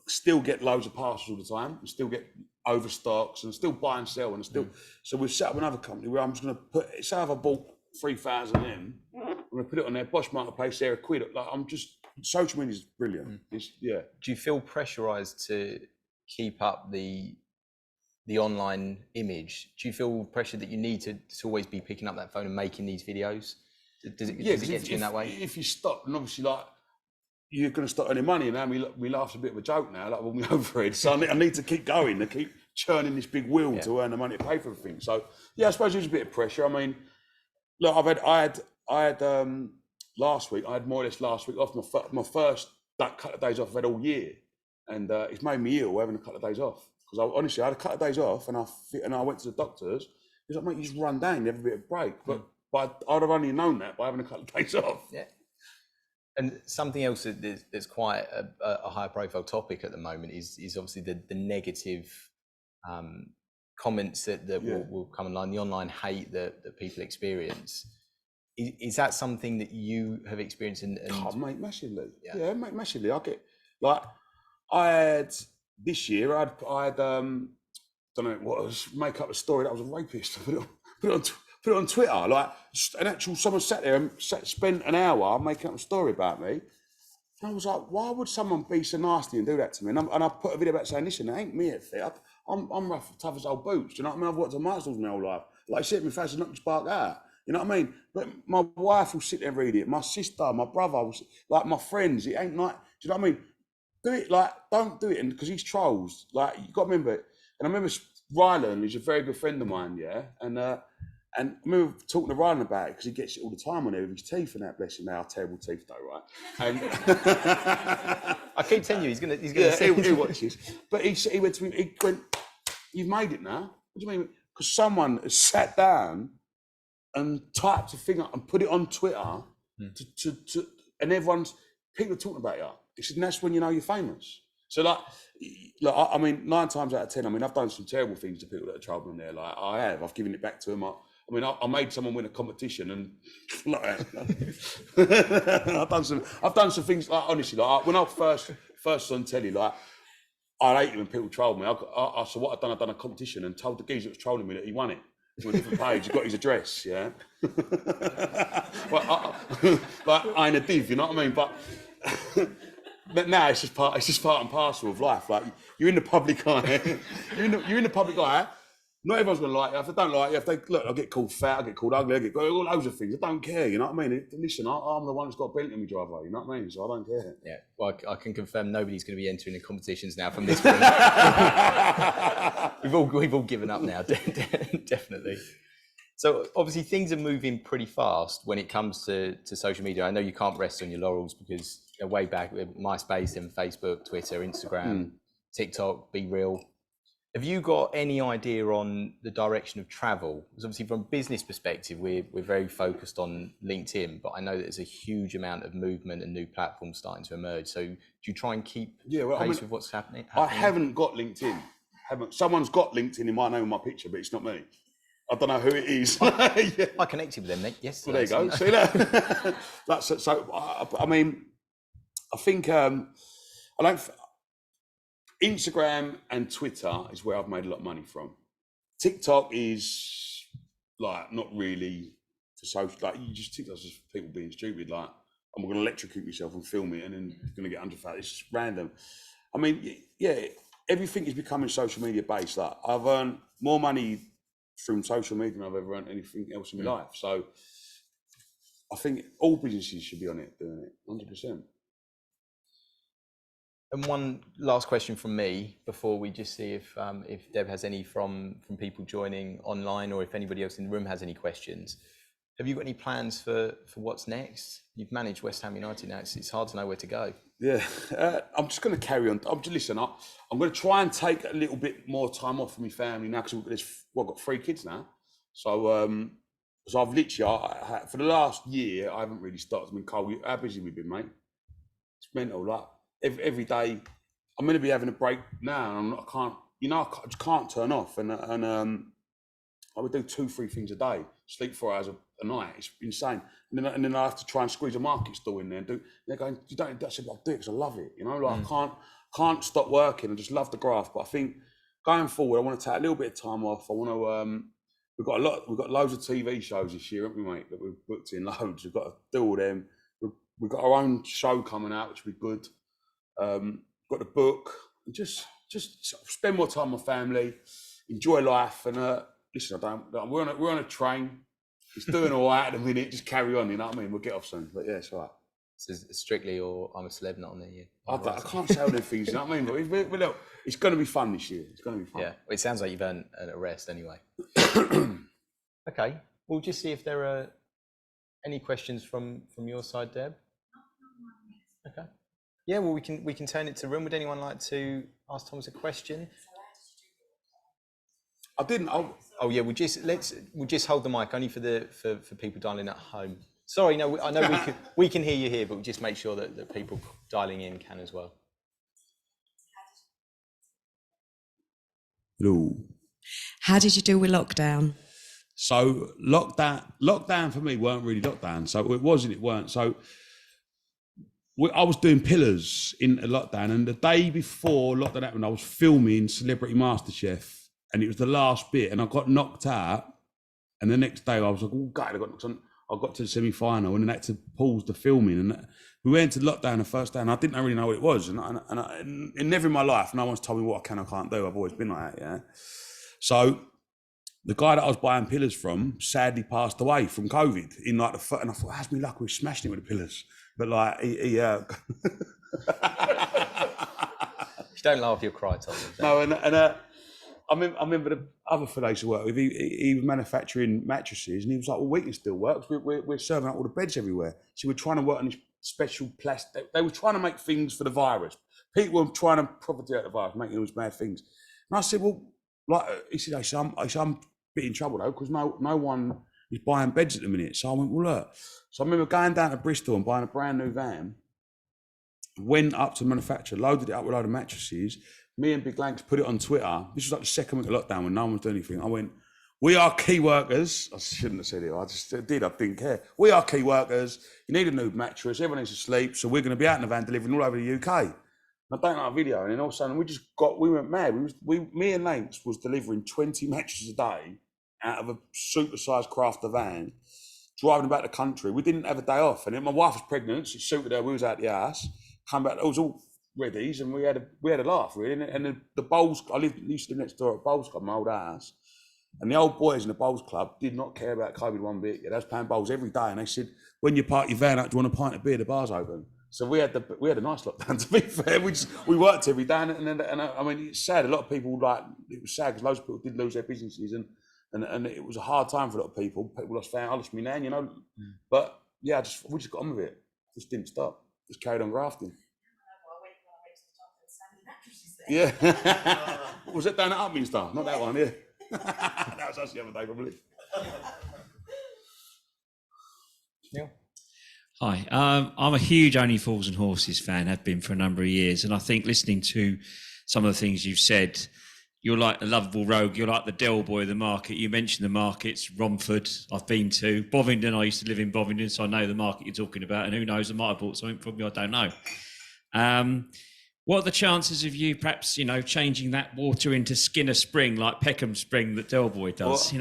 still get loads of parcels all the time, and still get overstocks, and still buy and sell, and still. So we've set up another company where I'm just going to put. Say if I bought 3,000 in, I'm going to put it on their Bosch Marketplace. They're a quid. Like I'm just social media is brilliant. It's, yeah. Do you feel pressurized to keep up the online image? Do you feel pressure that you need to always be picking up that phone and making these videos? Does it get you in that way? If you stop, and obviously like you're going to start earning money, and now we laugh's a bit of a joke now, like when we overhead. So I need to keep going, to keep churning this big wheel to earn the money to pay for everything. So yeah, I suppose there's a bit of pressure. I mean, look, I had last week, I had more or less last week off, my first couple of days off I've had all year, and it's made me ill having a couple of days off because honestly I had a couple of days off, and I went to the doctors. He's like, mate, you just run down, you have a bit of break, but I'd have only known that by having a couple of days off. Yeah. And something else that's quite a high profile topic at the moment is obviously the negative comments that will come online, the online hate that people experience. Is that something that you have experienced? Oh, mate, massively. Yeah, mate, massively. I get, like, I had, this year, I had don't know what it was, make up a story that I was a rapist. Put it on Twitter, like an actual, someone sat there and spent an hour making up a story about me. And I was like, why would someone be so nasty and do that to me? And I put a video about saying, listen, it ain't me at fit. I'm rough, tough as old boots. Do you know what I mean? I've worked on Marshalls my whole life. Like I said, my face is not just spark out. You know what I mean? But my wife will sit there and read it. My sister, my brother, like my friends, it ain't like, do you know what I mean? Do it, like, don't do it, because he's trolls. Like, you got to remember it. And I remember Ryland, who's a very good friend of mine, yeah? And I remember talking to Ryan about it because he gets it all the time on there with his teeth and that. Bless him, now terrible teeth though, right? And I keep telling you, he's gonna. He watches. But he went to me. He went, "You've made it now." What do you mean? Because someone has sat down and typed a thing up and put it on Twitter and people are talking about you. He said, and that's when you know you're famous. So like, I mean, 9 times out of 10, I mean, I've done some terrible things to people that are trouble in there. Like I've given it back to them. I mean, I made someone win a competition and like I've done some things, like, honestly, like when I first was on telly, like I hate it when people troll me. So what I've done a competition and told the geezer that was trolling me that he won it. To a different page, he got his address, yeah. Well, like I ain't a div, you know what I mean? But but now it's just part and parcel of life. Like you're in the public eye, you're in the public eye. Not everyone's gonna like you. If they don't like you, if they look, I get called fat, I get called ugly, I get all loads of things. I don't care. You know what I mean? Listen, I'm the one that's got a bent in my driveway. You know what I mean? So I don't care. Yeah. Well, I can confirm nobody's going to be entering the competitions now from this point. we've all given up now, definitely. So obviously things are moving pretty fast when it comes to social media. I know you can't rest on your laurels because way back with MySpace and Facebook, Twitter, Instagram, TikTok, Be Real. Have you got any idea on the direction of travel? Because obviously from a business perspective, we're very focused on LinkedIn, but I know that there's a huge amount of movement and new platforms starting to emerge. So do you try and keep pace with what's happening? I haven't got LinkedIn. Someone's got LinkedIn in my name and my picture, but it's not me. I don't know who it is. Yeah. I connected with them, Nick. Yes. Well, there you go. See that? I mean, I think Instagram and Twitter is where I've made a lot of money from. TikTok is like not really for social. Like TikTok's just people being stupid. Like I'm going to electrocute myself and film it, and then you're going to get 100,000. It's just random. I mean, yeah, everything is becoming social media based. Like I've earned more money from social media than I've ever earned anything else in my life. So I think all businesses should be on it, doing it, 100%. And one last question from me before we just see if Deb has any from people joining online, or if anybody else in the room has any questions. Have you got any plans for what's next? You've managed West Ham United now. It's hard to know where to go. Yeah, I'm just going to carry on. I'm going to try and take a little bit more time off from my family now because I've got 3 kids now. So I've literally, for the last year, I haven't really started. I mean, Cole, how busy we've been, mate? It's mental. Like every day, I'm going to be having a break now, and I just can't turn off. And I would do 2-3 things a day, sleep 4 hours a night. It's insane. And then I have to try and squeeze a market stall in there and do. They're going, you don't. I said, I'll do it because I love it. You know, like I can't stop working. I just love the graft. But I think going forward, I want to take a little bit of time off. I want to. We've got loads of TV shows this year, haven't we, mate? That we've booked in loads. We've got to do all them. We've got our own show coming out, which will be good. Got the book. Just spend more time with my family, enjoy life, and listen. We're on a train. It's doing all right at the minute. Just carry on. You know what I mean? We'll get off soon. But yeah, it's all right. So strictly, or I'm a celeb, not on there yet. I can't say all them things. You know what I mean? But look, it's going to be fun this year. It's going to be fun. Yeah, well, it sounds like you've earned a rest anyway. Okay, we'll just see if there are any questions from your side, Deb. Okay. Yeah, well, we can turn it to room. Would anyone like to ask Thomas a question? I didn't. Oh yeah, we'll just hold the mic only for people dialing at home. Sorry, no, I know we can hear you here, but we'll just make sure that people dialing in can as well. Hello. How did you do with lockdown? So lockdown for me weren't really lockdown. So it was and it weren't. So I was doing pillars in a lockdown, and the day before lockdown happened, I was filming Celebrity Masterchef, and it was the last bit, and I got knocked out. And the next day I was like, oh God, I got knocked on. I got to the semi-final, and then I had to pause the filming. And we went to lockdown the first day, and I didn't really know what it was. And never in my life, no one's told me what I can or can't do. I've always been like that, yeah. So the guy that I was buying pillars from sadly passed away from COVID in like and I thought, how's me luck? We smashed it with the pillars. But like, if you don't laugh, you'll cry, Tom. No, I remember the other fellow I used to work with, he was manufacturing mattresses, and he was like, well, we can still work. We're serving out all the beds everywhere. So we're trying to work on this special plastic. They were trying to make things for the virus. People were trying to profit out the virus, making all these bad things. And I said, well, like, he said, I'm a bit in trouble though, because no one is buying beds at the minute. So I went, well, look. So I remember going down to Bristol and buying a brand new van, went up to the manufacturer, loaded it up with a load of mattresses. Me and Big Lanks put it on Twitter. This was like the second week of lockdown when no one was doing anything. I went, we are key workers. I shouldn't have said it. I just did. I didn't care. We are key workers. You need a new mattress. Everyone needs to sleep. So we're going to be out in the van delivering all over the UK. And I don't know a video. And then all of a sudden we went mad. Me and Lanks was delivering 20 mattresses a day out of a super-sized crafter van, driving about the country. We didn't have a day off, and then my wife was pregnant. She suited her. We was out the house. Come back. It was all ready, and we had a laugh really. And the bowls. Used to live next door at Bowls Club, my old house. And the old boys in the bowls club did not care about COVID one bit. Yeah, they was playing bowls every day, and they said, "When you park your van out, do you want a pint of beer? The bar's open." So we had a nice lockdown. To be fair, we worked every day, and I mean, it's sad. A lot of people it was sad because loads of people did lose their businesses, and it was a hard time for a lot of people. People lost family. I lost my nan, you know. But yeah, we just got on with it. Just didn't stop. Just carried on grafting. Yeah. Was it down at Upminster? Not that one, yeah. That was us the other day, probably. Yeah. Hi, I'm a huge Only Fools and Horses fan, have been for a number of years, and I think listening to some of the things you've said, you're like a lovable rogue, you're like the Del Boy of the market. You mentioned the markets, Romford, I've been to, Bovingdon, I used to live in Bovingdon, so I know the market you're talking about, and who knows, I might have bought something from you, I don't know. What are the chances of you perhaps, changing that water into Skinner Spring, like Peckham Spring that Del Boy does,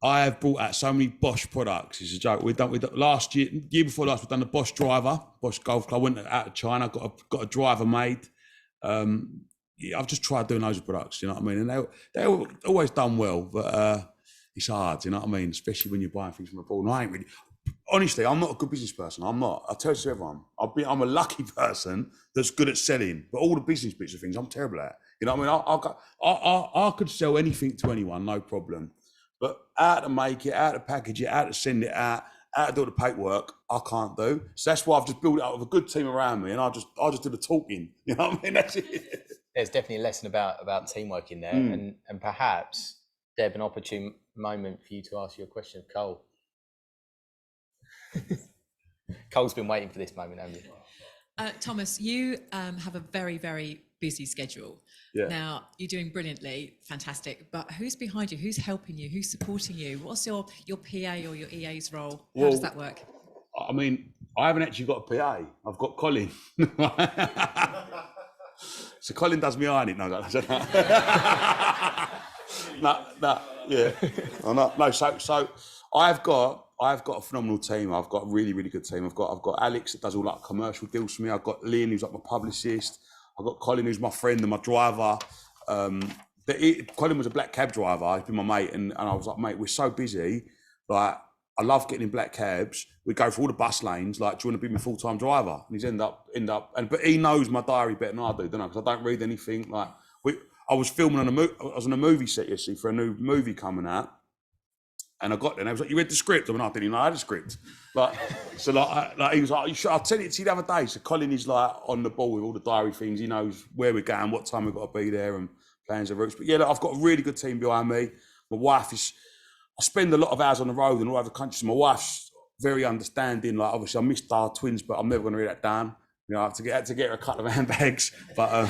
I have brought out so many Bosch products. It's a joke. We've done last year before last. We've done the Bosch driver, Bosch Golf Club. Went out to China, got a driver made. I've just tried doing loads of products. You know what I mean? And they're always done well, but it's hard. You know what I mean? Especially when you're buying things from abroad. And I ain't really. Honestly, I'm not a good business person. I'm not. I tell you to everyone, I'm a lucky person that's good at selling, but all the business bits of things, I'm terrible at. You know what I mean? I could sell anything to anyone, no problem. But how to make it, how to package it, how to send it out, how to do the paperwork, I can't do. So that's why I've just built it up with a good team around me, and I just do the talking. You know what I mean? That's it. There's definitely a lesson about teamwork in there, and perhaps, Deb, an opportune moment for you to ask your question of Cole. Cole's been waiting for this moment, haven't you? Thomas, you have a very, very busy schedule. Yeah. Now, you're doing brilliantly, fantastic, but who's behind you? Who's helping you? Who's supporting you? What's your PA or your EA's role? How does that work? I mean, I haven't actually got a PA. I've got Colin. So Colin does me ironing. No, yeah. No, so I've got a phenomenal team. I've got a really, really good team. I've got Alex that does all like commercial deals for me. I've got Liam who's like my publicist. I've got Colin who's my friend and my driver. Colin was a black cab driver. He's been my mate, and I was like, mate, we're so busy. Like, I love getting in black cabs. We go for all the bus lanes. Like, do you want to be my full-time driver? And he's but he knows my diary better than I do, don't I? Because I don't read anything. Like, I was filming I was on a movie set yesterday for a new movie coming out. And I got there and I was like, you read the script? I mean, I didn't even know I had a script. So he was like, I'll tell it to you the other day. So Colin is like on the ball with all the diary things. He knows where we're going, what time we've got to be there and plans and routes. But yeah, look, I've got a really good team behind me. My wife I spend a lot of hours on the road and all over the country. So my wife's very understanding. Like, obviously I missed our twins, but I'm never going to read that down. You know, I had to get her a couple of handbags. But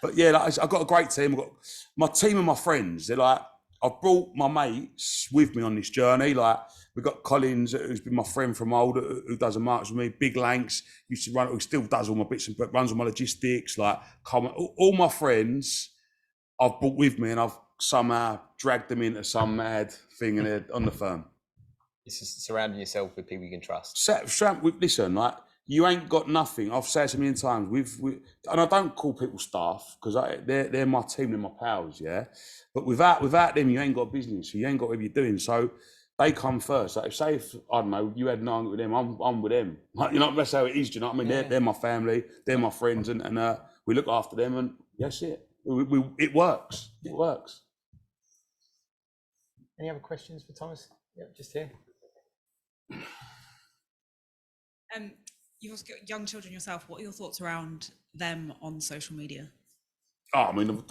but yeah, like, I've got a great team. I've got my team and my friends. They're like, I've brought my mates with me on this journey. Like, we've got Collins, who's been my friend from old, who does a march with me. Big Lanks, used to run, who still does all my bits and runs all my logistics. Like, all my friends I've brought with me, and I've somehow dragged them into some mad thing and they're on the firm. It's just surrounding yourself with people you can trust. Listen, like, you ain't got nothing. I've said it so many times. And I don't call people staff because they're my team, they're my pals, yeah. But without them, you ain't got a business. So you ain't got what you're doing. So they come first. Like, say if I don't know, you had an argument with them, I'm with them. Like, you know, that's how it is. Do you know what I mean? Yeah. They're my family, they're my friends, and we look after them, and that's it. It works. It works. Any other questions for Thomas? Yeah, just here. You've also got young children yourself. What are your thoughts around them on social media? Oh, I mean,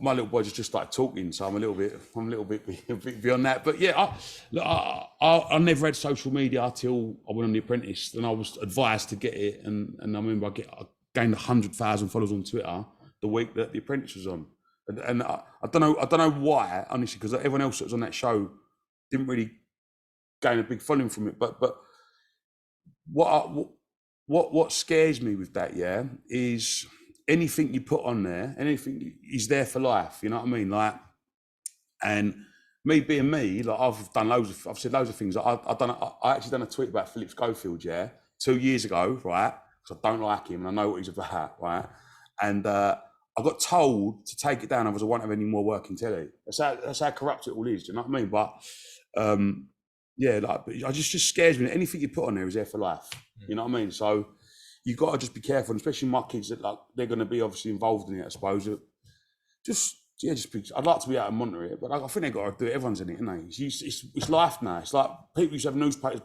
my little boy just started talking, so I'm a little bit beyond that. But yeah, I never had social media till I went on The Apprentice, and I was advised to get it. And I remember I gained 100,000 followers on Twitter the week that The Apprentice was on. And I don't know why, honestly, because everyone else that was on that show didn't really gain a big following from it. But what scares me with that, yeah, is anything you put on there, anything is there for life. You know what I mean? Like, and me being me, like I've said loads of things. I actually done a tweet about Philip Schofield, 2 years ago, right? Because I don't like him and I know what he's about, right? And I got told to take it down, otherwise I won't have any more work in telly. That's how corrupt it all is. Do you know what I mean? But but it just scares me. Anything you put on there is there for life. You know what I mean? So you've got to just be careful, and especially my kids that they're going to be obviously involved in it. I suppose. I'd like to be able to monitor it, but I think they've got to do it. Everyone's in it, isn't they? It's life now. It's like people used to have newspapers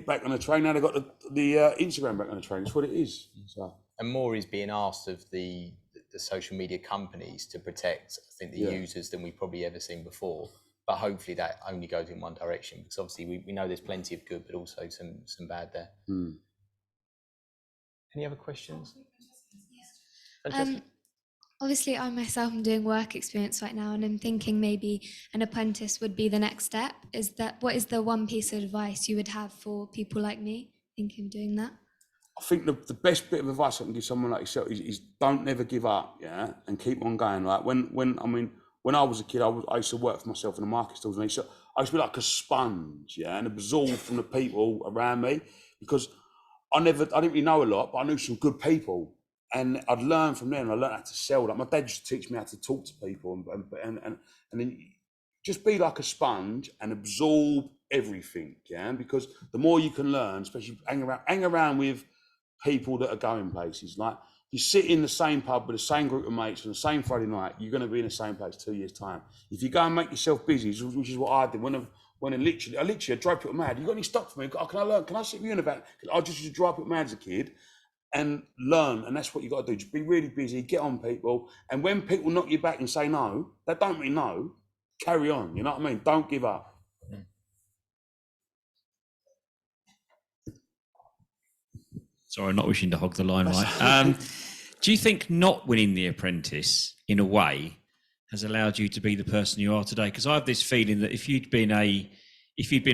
back on the train. Now they've got the Instagram back on the train. It's what it is. So. And more is being asked of the social media companies to protect, I think, the users than we've probably ever seen before. But hopefully that only goes in one direction, because obviously we know there's plenty of good, but also some bad there. Any other questions? Obviously, I myself am doing work experience right now, and I'm thinking maybe an apprentice would be the next step. What is the one piece of advice you would have for people like me thinking of doing that? I think the best bit of advice I can give someone like yourself is don't never give up, and keep on going. Like when I was a kid, I used to work for myself in the market stalls, and I used to be like a sponge, and absorb from the people around me, because I didn't really know a lot, but I knew some good people, and I'd learn from them. I learned how to sell. Like my dad used to teach me how to talk to people, and then just be like a sponge and absorb everything, because the more you can learn, especially hang around with people that are going places. Like you sit in the same pub with the same group of mates on the same Friday night, you're going to be in the same place 2 years' time. If you go and make yourself busy, which is what I did when I literally drove people mad. You got any stock for me? Can I learn? Can I sit with you in about? I just used to drive people mad as a kid and learn, and that's what you got to do. Just be really busy, get on people, and when people knock you back and say no, they don't mean no. Carry on. You know what I mean? Don't give up. Sorry, not wishing to hog the limelight. Do you think not winning The Apprentice, in a way, has allowed you to be the person you are today? Because I have this feeling that if you'd been a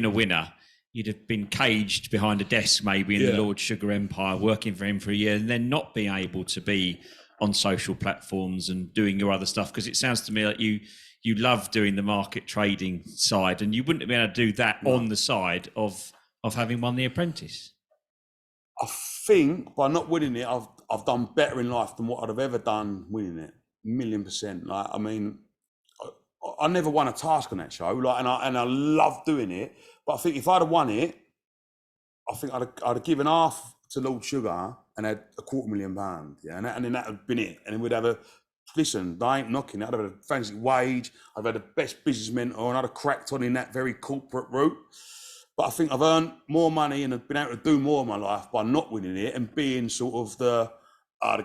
winner, you'd have been caged behind a desk maybe in the Lord Sugar empire, working for him for a year, and then not being able to be on social platforms and doing your other stuff. Because it sounds to me like you love doing the market trading side, and you wouldn't have been able to do that on the side of having won The Apprentice. I think by not winning it, I've done better in life than what I'd have ever done winning it. 1,000,000%. Like, I mean, I never won a task on that show. Like, and I love doing it. But I think if I'd have won it, I think I'd have given half to Lord Sugar and had £250,000. Yeah, and then that would have been it. And then we'd have listen, I ain't knocking it. I'd have had a fancy wage. I've had the best business mentor, and I'd have cracked on in that very corporate route. But I think I've earned more money and have been able to do more in my life by not winning it and being sort of the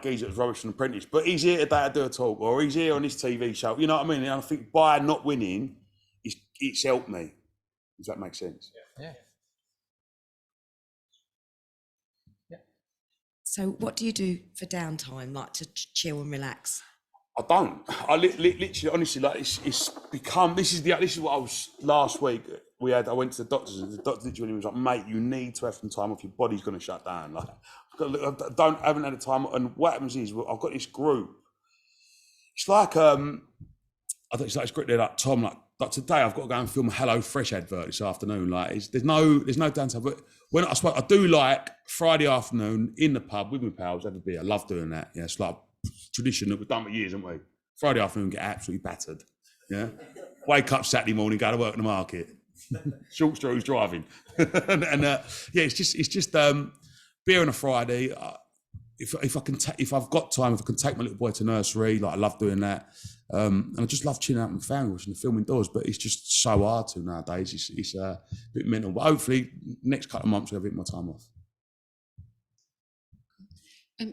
geezer that was rubbish from Apprentice. But he's here today to do a talk, or he's here on this TV show. You know what I mean? And I think by not winning, it's helped me. Does that make sense? Yeah. So what do you do for downtime, like to chill and relax? I don't. I literally, honestly, like it's become. This is what I was last week. I went to the doctors, and the doctor literally was like, "Mate, you need to have some time off. Your body's going to shut down." Like, I haven't had the time. And what happens is, I've got this group. It's like I think it's like this group. They're like Tom. Like today, I've got to go and film a Hello Fresh advert this afternoon. Like, there's no downtime. But when I do like Friday afternoon in the pub with my pals, have a beer. I love doing that. Yeah, it's like tradition that we've done for years, haven't we? Friday afternoon, get absolutely battered. Yeah, wake up Saturday morning, go to work in the market. Short straws driving, and it's just beer on a Friday. If I've got time, if I can take my little boy to nursery, like I love doing that, and I just love chilling out with my family, watching the film indoors. But it's just so hard to nowadays. It's a bit mental. But hopefully, next couple of months, I'll have a bit more time off.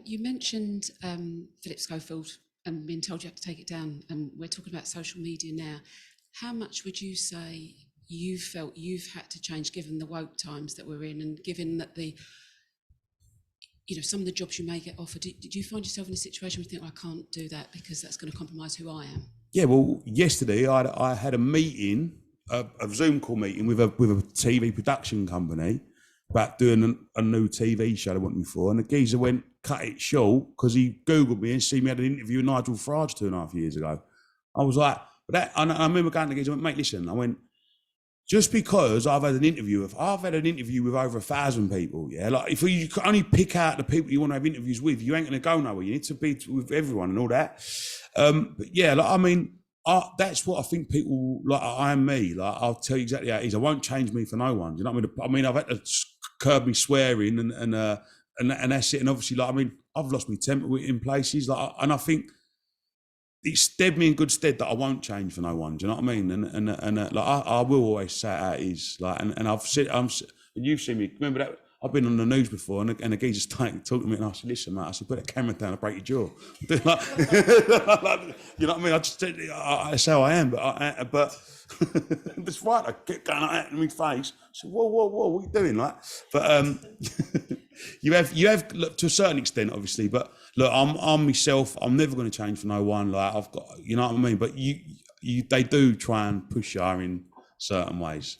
You mentioned Philip Schofield and being told you have to take it down, and we're talking about social media now. How much would you say you felt you've had to change, given the woke times that we're in, and given that some of the jobs you may get offered? Did you find yourself in a situation where you think, I can't do that because that's going to compromise who I am? Yeah, well, yesterday I had a meeting, a Zoom call meeting with a TV production company about doing a new TV show they want me for, and the geezer went, cut it short, because he Googled me and seen me had an interview with Nigel Farage 2.5 years ago. I was like, But that, I remember going to the geezer, I went, mate, listen, I went, just because I've had an interview with over 1,000 people, yeah. Like if you can only pick out the people you want to have interviews with, you ain't going to go nowhere. You need to be with everyone and all that. But yeah, like I mean, that's what I think people like. I am me. Like I'll tell you exactly how it is. I won't change me for no one. You know what I mean? I've had to curb me swearing and that's it. And obviously, like I mean, I've lost my temper in places. Like, and I think it's stead me in good stead that I won't change for no one. Do you know what I mean? And like I will always say how it is. Like, and I've said, and you've seen me. Remember that I've been on the news before, and a geezer started talking to me, and I said, "Listen, mate," I said, "Put that camera down, I'll break your jaw." Like, you know what I mean? I just that's how I am. But that's right. I kept going like that in my face. I said, "Whoa, what are you doing?" Like, but you have look, to a certain extent, obviously. But look, I'm myself. I'm never going to change for no one. Like I've got, you know what I mean. But they do try and push you in certain ways.